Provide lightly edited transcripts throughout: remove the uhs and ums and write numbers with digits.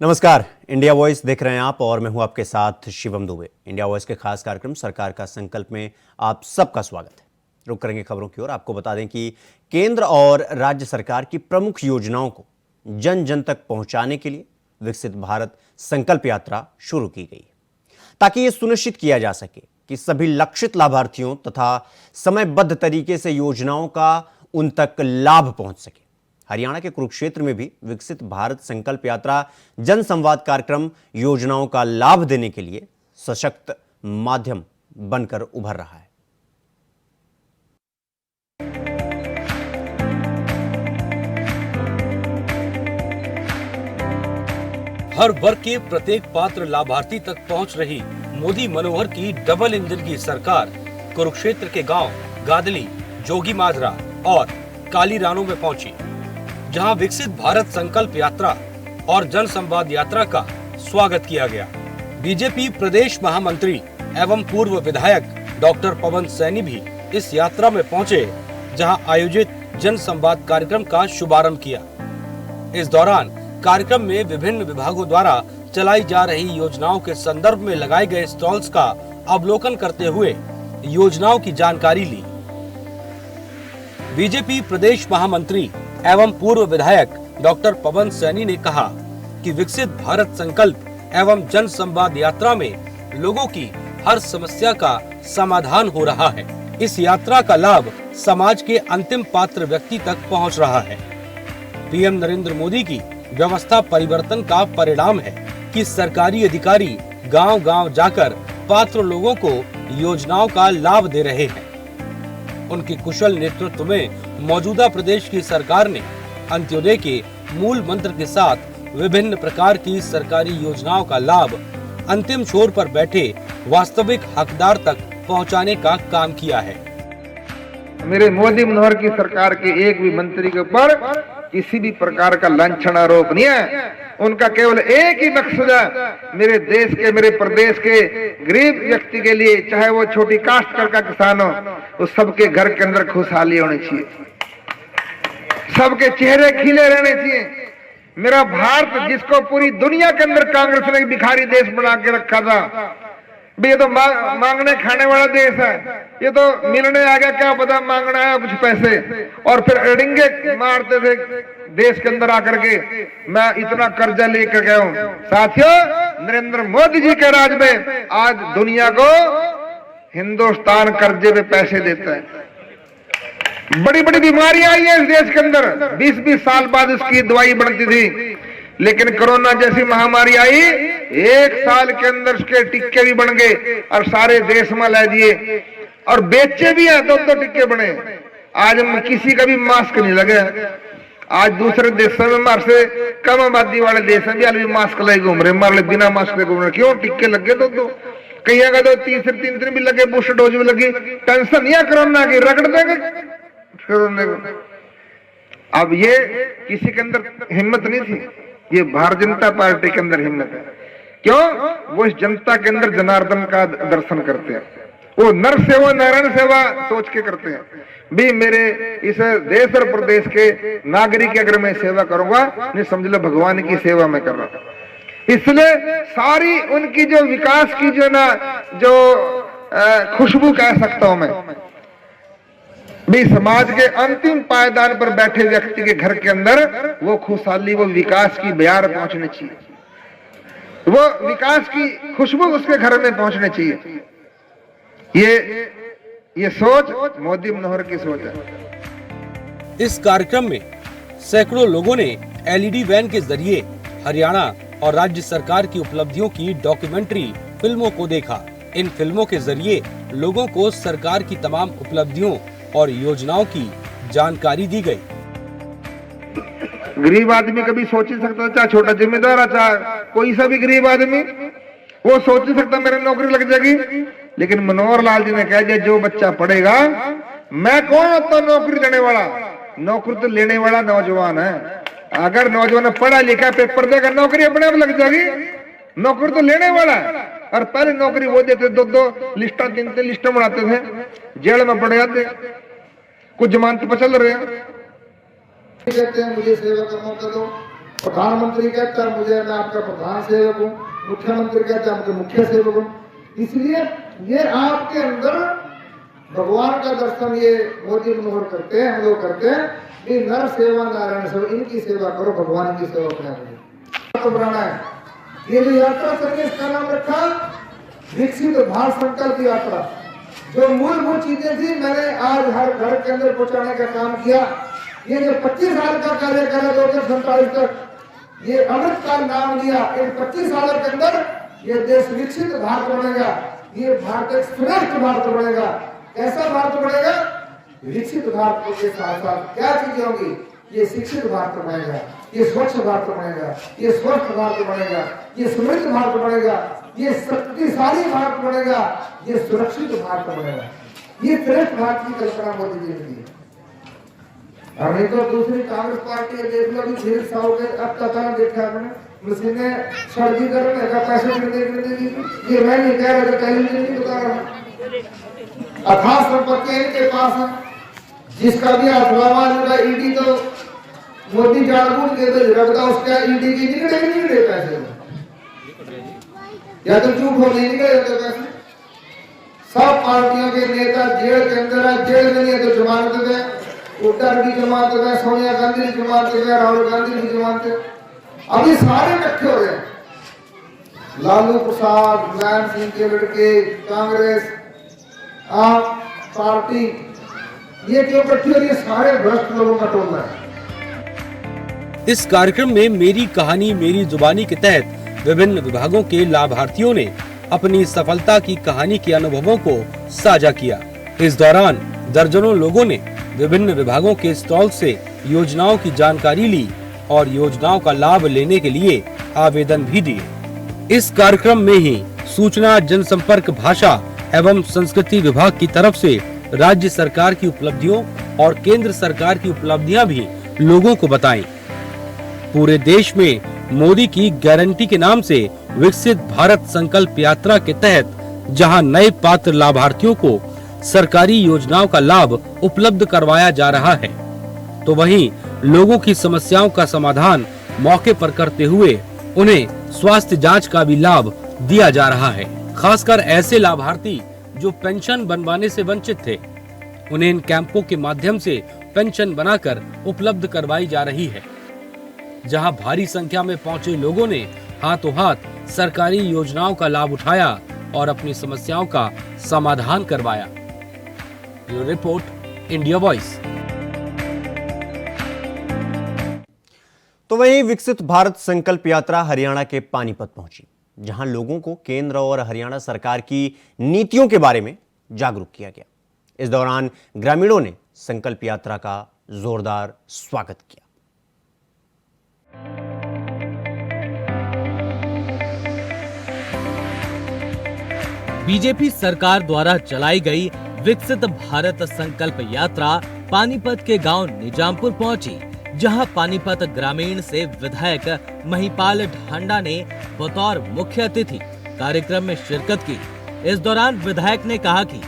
नमस्कार, India voice देख रहे हैं आप और मैं हूं आपके साथ शिवम दुबे। इंडिया वॉइस के खास कार्यक्रम सरकार का संकल्प में आप सबका स्वागत है। रुक करेंगे खबरों की ओर। आपको बता दें कि केंद्र और राज्य सरकार की प्रमुख योजनाओं को जन जन तक पहुंचाने के लिए विकसित भारत संकल्प यात्रा शुरू की गई ताकि यह सुनिश्चित किया जा सके कि सभी लक्षित लाभार्थियों तथा समयबद्ध तरीके से योजनाओं का उन तक लाभ पहुंच सके। हरियाणा के कुरुक्षेत्र में भी विकसित भारत संकल्प यात्रा जन संवाद कार्यक्रम योजनाओं का लाभ देने के लिए सशक्त माध्यम बनकर उभर रहा है। हर वर्ग के प्रत्येक पात्र लाभार्थी तक पहुंच रही मोदी मनोहर की डबल इंजन की सरकार कुरुक्षेत्र के गांव गादली, जोगी माजरा और काली रानों में पहुंची, जहां विकसित भारत संकल्प यात्रा और जन संवाद यात्रा का स्वागत किया गया। बीजेपी प्रदेश महामंत्री एवं पूर्व विधायक डॉक्टर पवन सैनी भी इस यात्रा में पहुंचे, जहां आयोजित जन संवाद कार्यक्रम का शुभारंभ किया। इस दौरान कार्यक्रम में विभिन्न विभागों द्वारा चलाई जा रही योजनाओं के संदर्भ में लगाए गए स्टॉल्स का अवलोकन करते हुए योजनाओं की जानकारी ली। बीजेपी प्रदेश महामंत्री एवं पूर्व विधायक डॉक्टर पवन सैनी ने कहा कि विकसित भारत संकल्प एवं जन संवाद यात्रा में लोगों की हर समस्या का समाधान हो रहा है। इस यात्रा का लाभ समाज के अंतिम पात्र व्यक्ति तक पहुंच रहा है। पीएम नरेंद्र मोदी की व्यवस्था परिवर्तन का परिणाम है कि सरकारी अधिकारी गांव-गांव जाकर पात्र लोगों को योजनाओं का लाभ दे रहे हैं। उनके कुशल नेतृत्व में मौजूदा प्रदेश की सरकार ने अंत्योदय के मूल मंत्र के साथ विभिन्न प्रकार की सरकारी योजनाओं का लाभ अंतिम छोर पर बैठे वास्तविक हकदार तक पहुंचाने का काम किया है। मेरे मोदी मनोहर की सरकार के एक भी मंत्री के ऊपर किसी भी प्रकार का लांछन आरोप नहीं है। उनका केवल एक ही मकसद है, मेरे देश के, मेरे प्रदेश के गरीब व्यक्ति के लिए, चाहे वो छोटी कास्ट का किसान हो, उस सबके घर के अंदर खुशहाली होनी चाहिए, सबके चेहरे खिले रहने चाहिए। मेरा भारत, जिसको पूरी दुनिया के अंदर कांग्रेस ने भिखारी देश बना के रखा था, ये तो मांगने खाने वाला देश है, ये तो मिलने आ गया, क्या पता मांगना है कुछ पैसे, और फिर अड़िंगे मारते थे देश के अंदर आकर के, मैं इतना कर्जा लेकर गया हूं। साथियों, नरेंद्र मोदी जी के राज में आज दुनिया को हिंदुस्तान कर्जे पे पैसे देता है। बड़ी बड़ी बीमारियां आई है इस देश के अंदर, 20-20 साल बाद उसकी दवाई बनती थी, लेकिन कोरोना जैसी महामारी आई, 1 साल के अंदर उसके टिक्के भी बन गए और सारे देश में ला दिए और बेचे भी हैं। 2-2 टिक्के बने। आज हम किसी का भी मास्क नहीं लगे। आज दूसरे देशों में हमारे से कम आबादी वाले देश में भी आज भी मास्क लगे घूम रहे, हमारे बिना मास्क लगे घूम रहे। क्यों? टिक्के लगे। 2-2 कहीं का तो 3 भी लगे, बूस्टर डोज भी लगी। टेंशन नहीं है कोरोना की, रगड़ देंगे कोरोना को। अब ये किसी के अंदर हिम्मत नहीं थी, ये भारतीय जनता पार्टी के अंदर हिम्मत है। क्यों? वो इस जनता के अंदर जनार्दन का दर्शन करते हैं, वो नर सेवा नारायण सेवा सोच के करते हैं। भी मेरे इस देश और प्रदेश के नागरिक की अगर मैं सेवा करूंगा, नहीं समझ लो भगवान की सेवा मैं कर रहा हूं। इसलिए सारी उनकी जो विकास की जो ना जो खुशबू कह सकता हूं मैं, भी समाज के अंतिम पायदान पर बैठे व्यक्ति के घर के अंदर वो खुशहाली, वो विकास की बयार पहुंचनी चाहिए, वो विकास की खुशबू उसके घर में पहुंचनी चाहिए। ये सोच मोदी मनोहर की सोच है। इस कार्यक्रम में सैकड़ों लोगों ने एलईडी वैन के जरिए हरियाणा और राज्य सरकार की उपलब्धियों की डॉक्यूमेंट्री फिल्मों को देखा। इन फिल्मों के जरिए लोगों को सरकार की तमाम उपलब्धियों और योजनाओं की जानकारी दी गई। गरीब आदमी कभी सोच ही सकता, चाहे छोटा जिम्मेदार, चाहे कोई सा भी गरीब आदमी, वो सोच ही सकता मेरी नौकरी लग जाएगी। लेकिन मनोहर लाल जी ने कह दिया, जो बच्चा पढ़ेगा, मैं कौन होता हूं नौकरी देने वाला? नौकरी तो लेने वाला नौजवान है। अगर नौजवान पढ़ा लिखा, पेपर देगा, नौकरी अपने आप लग जाएगी। नौकरी तो लेने वाला है। और पहले नौकरी वो देते, 2-2 लिस्टा 3-3 लिस्टें बनाते थे, जेल में पड़ जाते, कुछ जमानत पर चल रहे हैं। कहते हैं मुझे सेवा का मौका दो, प्रधानमंत्री कहता है मुझे मैं आपका प्रधान सेवक हूँ, मुख्यमंत्री कहता है मुझे मुख्य सेवक हूँ। इसलिए ये आपके अंदर भगवान का दर्शन ये मोदी मनोहर करते हैं, हम लोग करते हैं कि नर सेवा नारायण सेवा, इनकी सेवा करो, भगवान की सेवा करो। तो बनाना है ये जो यात्रा चलिए, इसका नाम रखा विकसित भारत संकल्प यात्रा। जो मूलभूत चीजें थी मैंने आज हर घर के अंदर पहुंचाने का काम किया। ये जो 25 साल का कार्यकाल है 2047 तक, ये अमृत काल नाम लिया। इन 25 सालों के अंदर ये देश विकसित भारत बनेगा, ये भारत एक श्रेष्ठ भारत बनेगा। कैसा भारत बनेगा? विकसित भारत के साथ साथ क्या चीजें होंगी? ये शिक्षित भारत बनेगा, ये स्वच्छ भारत बनेगा, ये स्वस्थ भारत बनेगा, ये समृद्ध भारत बनेगा, ये शक्तिशाली भारत बनेगा, ये सुरक्षित भारत बनेगा। ये श्रेष्ठ भारत की कल्पना मोदी जी ने की। और नहीं तो दूसरी कांग्रेस पार्टी देख लो, फिर साहू के अब तक देखा आपने मशीने सर्दीकरण का पैसे देगी। ये मैं नहीं कह रहा, टेलीविजन नहीं बता रहा। अथाह संपत्ति इनके पास है, जिसका भी अफवाह ईडी तो मोदी जानबूझ के तो रखता, उसका ईडी की निकले पैसे, या तो झूठ हो नहीं निकले जाते पैसे। सब पार्टियों के नेता जेल के अंदर है, जेल में नहीं है तो जमानत है, उत्तर की जमानत है, सोनिया गांधी की जमानत है, राहुल गांधी की जमानत है। अभी सारे इकट्ठे हो गए, लालू प्रसाद, मुलायम सिंह के लड़के, कांग्रेस, आप पार्टी, ये क्यों इकट्ठी हो रही है? सारे भ्रष्ट लोगों का टोला है। इस कार्यक्रम में मेरी कहानी मेरी जुबानी के तहत विभिन्न विभागों के लाभार्थियों ने अपनी सफलता की कहानी के अनुभवों को साझा किया। इस दौरान दर्जनों लोगों ने विभिन्न विभागों के स्टॉल से योजनाओं की जानकारी ली और योजनाओं का लाभ लेने के लिए आवेदन भी दिए। इस कार्यक्रम में ही सूचना जनसंपर्क भाषा एवं संस्कृति विभाग की तरफ से राज्य सरकार की उपलब्धियों और केंद्र सरकार की उपलब्धियां भी लोगों को बताई। पूरे देश में मोदी की गारंटी के नाम से विकसित भारत संकल्प यात्रा के तहत जहां नए पात्र लाभार्थियों को सरकारी योजनाओं का लाभ उपलब्ध करवाया जा रहा है, तो वहीं लोगों की समस्याओं का समाधान मौके पर करते हुए उन्हें स्वास्थ्य जांच का भी लाभ दिया जा रहा है। खासकर ऐसे लाभार्थी जो पेंशन बनवाने से वंचित थे, उन्हें इन कैंपों के माध्यम से पेंशन बनाकर उपलब्ध करवाई जा रही है, जहां भारी संख्या में पहुंचे लोगों ने हाथों हाथ सरकारी योजनाओं का लाभ उठाया और अपनी समस्याओं का समाधान करवाया। Bureau report, India voice. तो वहीं विकसित भारत संकल्प यात्रा हरियाणा के पानीपत पहुंची, जहां लोगों को केंद्र और हरियाणा सरकार की नीतियों के बारे में जागरूक किया गया। इस दौरान ग्रामीणों ने संकल्प यात्रा का जोरदार स्वागत किया। बीजेपी सरकार द्वारा चलाई गई विकसित भारत संकल्प यात्रा पानीपत के गांव निजामपुर पहुंची, जहां पानीपत ग्रामीण से विधायक महिपाल ढांडा ने बतौर मुख्य अतिथि कार्यक्रम में शिरकत की। इस दौरान विधायक ने कहा कि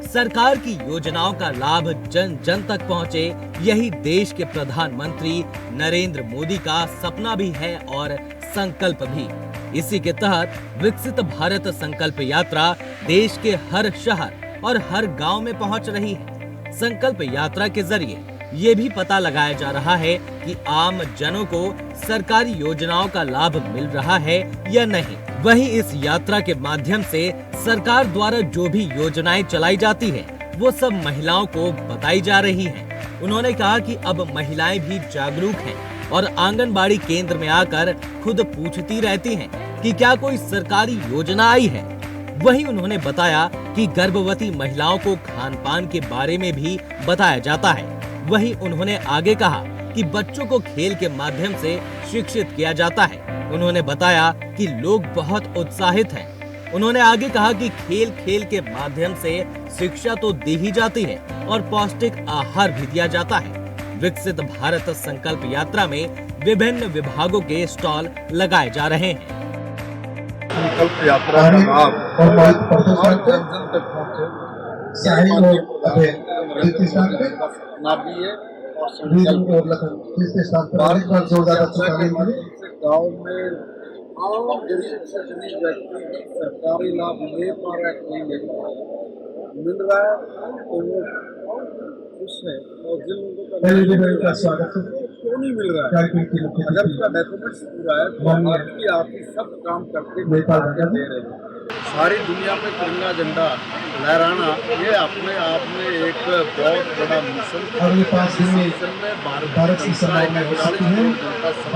सरकार की योजनाओं का लाभ जन जन तक पहुंचे, यही देश के प्रधानमंत्री नरेंद्र मोदी का सपना भी है और संकल्प भी। इसी के तहत विकसित भारत संकल्प यात्रा देश के हर शहर और हर गांव में पहुंच रही है। संकल्प यात्रा के जरिए ये भी पता लगाया जा रहा है कि आम जनों को सरकारी योजनाओं का लाभ मिल रहा है या नहीं। वहीं इस यात्रा के माध्यम से सरकार द्वारा जो भी योजनाएं चलाई जाती है, वो सब महिलाओं को बताई जा रही हैं। उन्होंने कहा कि अब महिलाएं भी जागरूक हैं और आंगनबाड़ी केंद्र में आकर खुद पूछती रहती हैं कि क्या कोई सरकारी योजना आई है। वहीं उन्होंने बताया कि गर्भवती महिलाओं को खान पान के बारे में भी बताया जाता है। वहीं उन्होंने आगे कहा कि बच्चों को खेल के माध्यम से शिक्षित किया जाता है। उन्होंने बताया कि लोग बहुत उत्साहित हैं। उन्होंने आगे कहा कि खेल खेल के माध्यम से शिक्षा तो दी ही जाती है और पौष्टिक आहार भी दिया जाता है। विकसित भारत संकल्प यात्रा में विभिन्न विभागों के स्टॉल लगाए जा रहे हैं। संकल्प यात्रा का लाभ हर जन जन तक पहुंचे, ना भी है और संकल्प। भारत में जोरदार गाँव में आम गरीब से गरीब व्यक्ति सरकारी लाभ ले पा रहा है नहीं ले पा रहा मिल रहा है तो वो खुश है, और जिन लोगों का स्वागत क्यों नहीं मिल रहा है, अगर उसका डॉक्यूमेंट्स पूरा है तो आपकी आप ही सब काम करके दे रहे हैं। सारी दुनिया में तिरंगा झंडा लहराना ये अपने आप में एक बहुत बड़ा मिशन में भारत की संभावना हो सकती है।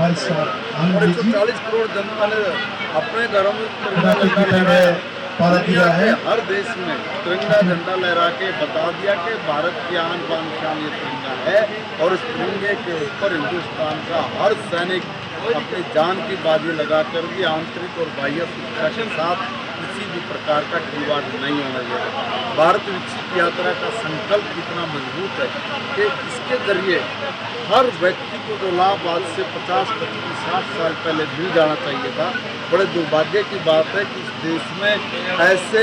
140 करोड़ जनता ने अपने घरों में तिरंगा झंडा लहराया है। हर देश में तिरंगा झंडा लहरा के बता दिया कि भारत की आन बान शान ये तिरंगा है, और इस तिरंगे के ऊपर हिंदुस्तान का हर सैनिक अपनी जान की बाजी लगाकर भी आंतरिक और बाह्य सुरक्षा के साथ किसी भी प्रकार का खिलवाड़ नहीं होना चाहिए। भारत विकसित यात्रा का संकल्प इतना मजबूत है कि इसके जरिए हर व्यक्ति को जो लाभ आज से 50, 25, 60 साल पहले मिल जाना चाहिए था। बड़े दुर्भाग्य की बात है कि इस देश में ऐसे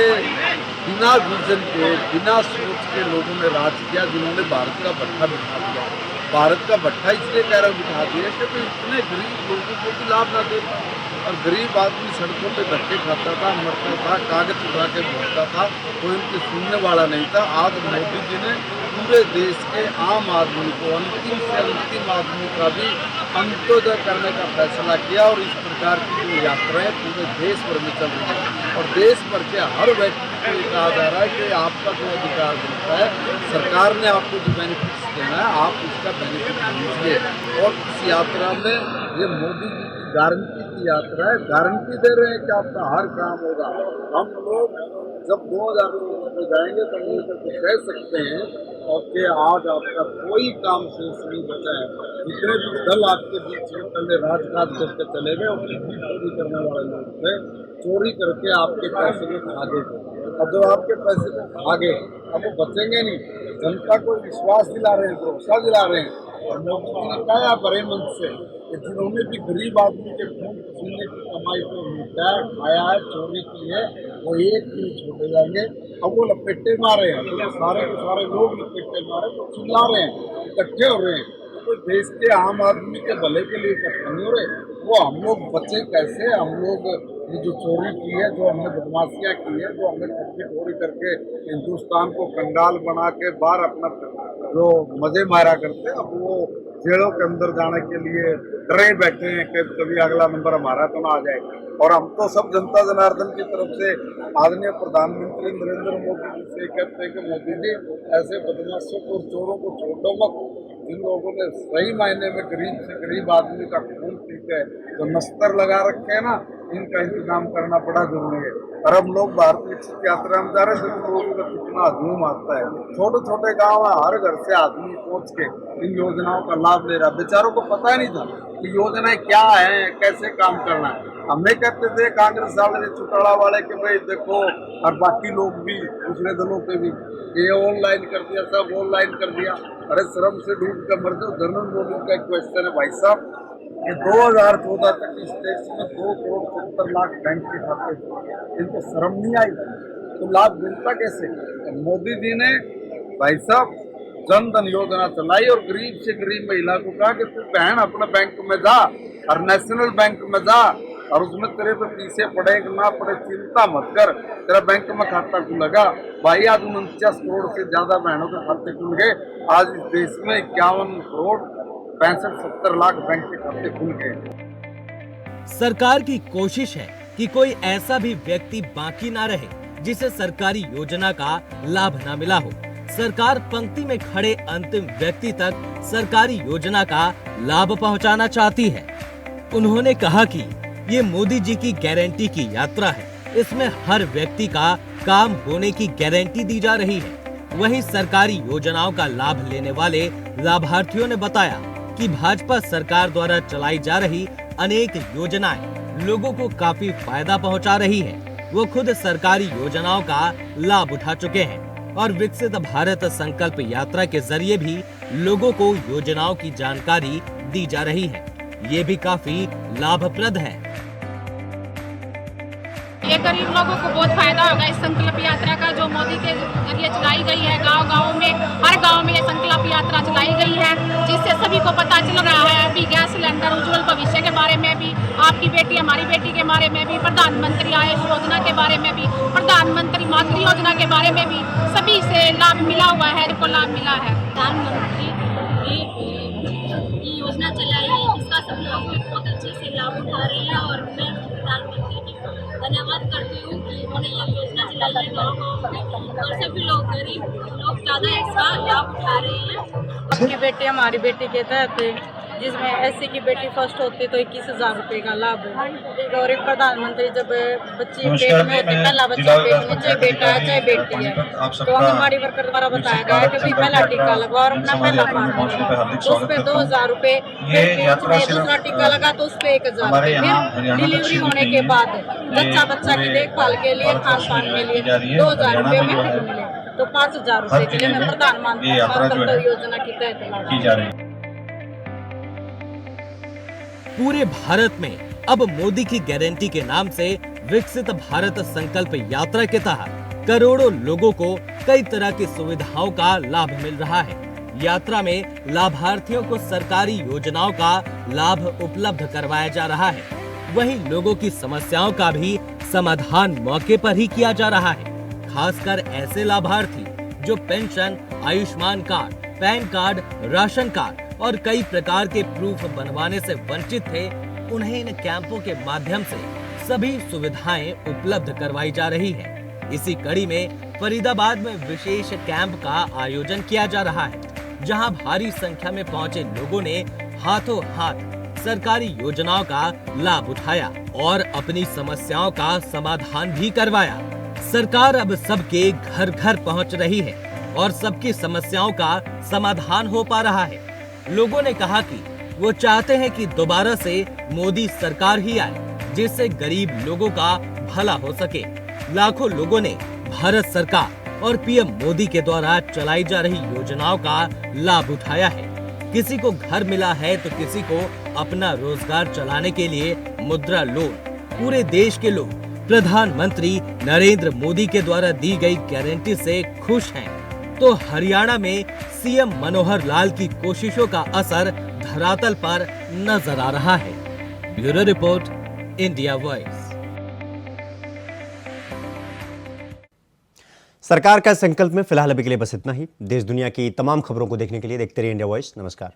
बिना विजन के, बिना सोच के लोगों ने राज किया, जिन्होंने भारत का भट्ठा बिठा दिया। भारत का भट्ठा इसलिए कह रहा बिठा दिया क्योंकि इतने गरीब लोगों को भी लाभ न दे, और गरीब आदमी सड़कों पे धक्के खाता था, मरता था, कागज उठा के भरता था, कोई उनकी सुनने वाला नहीं था। आज मोदी जी ने पूरे देश के आम आदमी को, अंतिम से अंतिम आदमी का भी अंत्योदय करने का फैसला किया, और इस प्रकार की जो यात्राएं पूरे देश भर में चल रही है, और देश भर के हर व्यक्ति को ये कहा जा रहा है कि आपका जो अधिकार मिलता है, सरकार ने आपको जो बेनिफिट्स देना है आप उसका बेनिफिट लीजिए। और इस यात्रा में ये मोदी जी की गारंटी की यात्रा है, गारंटी दे रहे हैं कि आपका हर काम होगा। हम लोग जब 2024 में जाएंगे तो हम लोग कह सकते हैं और कि आज आपका कोई काम शेष नहीं बचा है। जितने भी दल आपके बीच में पहले राजघाट करके चले गए और चोरी करने वाले लोग थे, चोरी करके आपके पैसे को खा गए। अब जब आपके पैसे को खा गए अब वो बचेंगे नहीं। जनता को विश्वास दिला रहे हैं, भरोसा दिला रहे हैं, और मोदी जी ने कहा बड़े मन से कि जिन्होंने भी गरीब आदमी के खून पसीने की कमाई को लूटा है, खाया है, चोरी की है, वो एक भी छोड़े जाएंगे। अब वो लपेटे मारे हैं, तो सारे के सारे लोग लपेटे मारे तो चिल्ला रहे हैं, इकट्ठे हो रहे हैं, तो देश के आम आदमी के भले के लिए इकट्ठे नहीं हो रहे। वो हम लोग बचे कैसे, हम लोग ये जो चोरी की है, जो हमने बदमाशियाँ की है, जो हमने चोरी करके हिंदुस्तान को कंगाल बना के बाहर अपना जो मजे मारा करते, अब वो जेलों के अंदर जाने के लिए डरे बैठे हैं कि कभी अगला नंबर हमारा तो ना आ जाए। और हम तो सब जनता जनार्दन की तरफ से आदरणीय प्रधानमंत्री नरेंद्र मोदी जी से कहते हैं कि मोदी जी ऐसे बदमाशों को, चोरों को छोड़ दो मत। जिन लोगों ने सही मायने में गरीब से गरीब आदमी का खून पी के जो नस्तर लगा रखे हैं ना, इनका इंतजाम करना बड़ा जरूरी है। और हम लोग भारत विकसित यात्रा में जा रहे हैं तो लोगों का कितना हजूम आता है। छोटे छोटे गाँव है, हर घर से आदमी पहुँच के इन योजनाओं का लाभ ले रहा। बेचारों को पता ही नहीं था कि योजनाएं क्या है, कैसे काम करना है। हमें कहते थे कांग्रेस वाले, चौटाला वाले कि भाई देखो, और बाकी लोग भी दूसरे दलों पे भी ये ऑनलाइन कर दिया, सब ऑनलाइन कर दिया। अरे शर्म से डूब कर मर जाओ। जनरल मोदी का एक क्वेश्चन है भाई साहब कि 2014 तक इस देश में 2,70,00,000 बैंक के खाते थे, इनको शर्म नहीं आई तो लाभ मिलता कैसे? तो मोदी जी ने भाई साहब जन धन योजना चलाई और गरीब से गरीब महिला को कहा कि तू बहन अपने बैंक में जा और नेशनल बैंक में जा, और उसमें तेरे पे पीछे पड़े ना पड़े चिंता मत कर, तेरा बैंक में खाता खुलेगा। भाई आज 49 करोड़ से ज्यादा बहनों के खाते खुल गए। आज इस देश में 51 करोड़ 65-70 लाख बैंक के खाते खुल गए। सरकार की कोशिश है कि कोई ऐसा भी व्यक्ति बाकी ना रहे जिसे सरकारी योजना का लाभ ना मिला हो। सरकार पंक्ति में खड़े अंतिम व्यक्ति तक सरकारी योजना का लाभ पहुंचाना चाहती है। उन्होंने कहा कि ये मोदी जी की गारंटी की यात्रा है, इसमें हर व्यक्ति का काम होने की गारंटी दी जा रही है। वहीं सरकारी योजनाओं का लाभ लेने वाले लाभार्थियों ने बताया कि भाजपा सरकार द्वारा चलाई जा रही अनेक योजनाएं लोगों को काफी फायदा पहुंचा रही है। वो खुद सरकारी योजनाओं का लाभ उठा चुके हैं और विकसित भारत संकल्प यात्रा के जरिए भी लोगों को योजनाओं की जानकारी दी जा रही है। ये भी काफी लाभप्रद है। ये गरीब लोगों को बहुत फायदा होगा इस संकल्प यात्रा का जो मोदी के जरिए चलाई गई है। गांव-गांव में, हर गांव में ये संकल्प यात्रा चलाई गई है, जिससे सभी को पता चल रहा है। अभी गैस सिलेंडर, उज्ज्वल भविष्य के बारे में भी, आपकी बेटी हमारी बेटी के बारे में भी, प्रधानमंत्री आयुष योजना के बारे में भी, प्रधानमंत्री मातृ योजना के बारे में भी सभी से लाभ मिला हुआ है, जिनको लाभ मिला है। प्रधानमंत्री की योजना चलाई है, इसका सब लोग बहुत अच्छे से लाभ उठा रहे हैं और मैं प्रधानमंत्री की धन्यवाद करती हूँ कि उन्होंने ये योजना चलाई है गाँव-गाँव में और सभी लोग गरीब लोग ज़्यादा इसका लाभ उठा रहे हैं। आपकी बेटी हमारी बेटी के तहत जिसमें एससी की बेटी फर्स्ट होती तो 21,000 रुपये का लाभ है और एक प्रधानमंत्री जब बच्ची पेट में होती, पहला बच्चा पेट में, चाहे बेटा है चाहे बेटी है, तो आंगनबाड़ी वर्कर द्वारा बताया गया है कि भाई पहला टीका लगवा और अपना पहला फॉर्म तो उस पर 2,000 रुपये, फिर दूसरा टीका लगा तो उस पर 1,000 रुपये, फिर डिलीवरी होने के बाद बच्चा की देखभाल के लिए, खान पान के लिए 2,000 रुपये में फिर मिले, तो 5,000 रुपये के लिए मैं प्रधानमंत्री योजना के तहत की जा रही है। पूरे भारत में अब मोदी की गारंटी के नाम से विकसित भारत संकल्प यात्रा के तहत करोड़ों लोगों को कई तरह की सुविधाओं का लाभ मिल रहा है। यात्रा में लाभार्थियों को सरकारी योजनाओं का लाभ उपलब्ध करवाया जा रहा है, वहीं लोगों की समस्याओं का भी समाधान मौके पर ही किया जा रहा है। खासकर ऐसे लाभार्थी जो pension, Ayushman card, pan card, ration card और कई प्रकार के प्रूफ बनवाने से वंचित थे, उन्हें इन कैंपों के माध्यम से सभी सुविधाएं उपलब्ध करवाई जा रही है। इसी कड़ी में फरीदाबाद में विशेष कैंप का आयोजन किया जा रहा है, जहां भारी संख्या में पहुंचे लोगों ने हाथों हाथ सरकारी योजनाओं का लाभ उठाया और अपनी समस्याओं का समाधान भी करवाया। सरकार अब सबके घर घर पहुंच रही है और सबकी समस्याओं का समाधान हो पा रहा है। लोगों ने कहा कि वो चाहते हैं कि दोबारा से मोदी सरकार ही आए, जिससे गरीब लोगों का भला हो सके। लाखों लोगों ने भारत सरकार और पीएम मोदी के द्वारा चलाई जा रही योजनाओं का लाभ उठाया है। किसी को घर मिला है तो किसी को अपना रोजगार चलाने के लिए मुद्रा लोन। पूरे देश के लोग प्रधानमंत्री नरेंद्र मोदी के द्वारा दी गई गारंटी से खुश हैं, तो हरियाणा में सीएम मनोहर लाल की कोशिशों का असर धरातल पर नजर आ रहा है। Bureau report, India voice. सरकार का संकल्प में फिलहाल अभी के लिए बस इतना ही। देश दुनिया की तमाम खबरों को देखने के लिए देखते रहिए इंडिया वॉइस। नमस्कार।